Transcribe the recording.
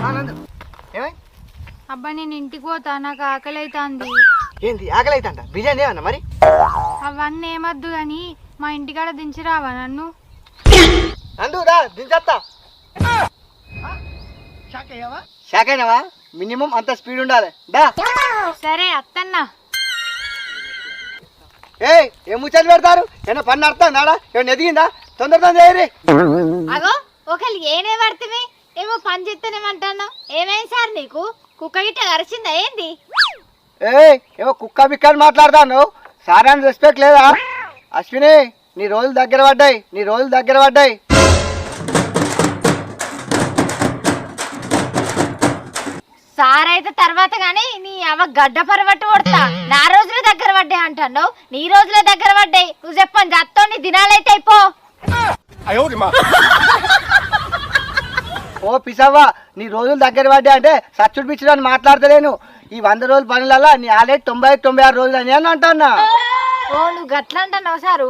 ఏమై అబ్బా నేను ఇంటికి పోతా, నాకు ఆకలి అవుతుంది. ఏంది ఆకలి అవుతాంట? బిర్యానీ ఏమన్నా మరి? అవన్నీ ఏమద్దు గాని మా ఇంటికాడ దించిరావా నన్ను? అందుదా దించేస్తా. షాక్ అయినావా? మినిమం అంత స్పీడ్ ఉండాలి. దా సరే అత్తన్నా. ఏం ముచ్చట్లు పెడతారు? ఏమన్నా పని నడుతుందాడా? ఏమన్నా ఎదిగిందా? తొందరగా చేయరి. అగో ఒకళ్ళు ఏనే పడుతుంది ఏమో పని చేస్తానేమంటాను. ఏమైంది సార్ నీకు? కుక్క గిట్ట కరిచిందా ఏంది? ఏమో కుక్క బిక్క అని మాట్లాడతాను. సార్ అని రెస్పెక్ట్ లేదా? అశ్విని నీ రోజులు దగ్గర పడ్డాయి. సార్ అయితే తర్వాత గానీ నీ అవ గడ్డ పరబట్టు కొడతా. నా రోజుల దగ్గర పడ్డాయి అంటాను, నీ రోజుల దగ్గర పడ్డాయి. నువ్వు చెప్పని జత్తో నీ దినాలైతే అయిపో. ఓ పిసవ్వా, నీ రోజులు దగ్గర పడ్డాయి అంటే సచ్చుడు పిచ్చుడు అని మాట్లాడతలేను. ఈ 100 రోజుల పనులలో నీ ఆల్రెడీ 96 రోజులు అని అంటున్నా. ఓ నువ్వు గట్లా అంటున్నావు సారు.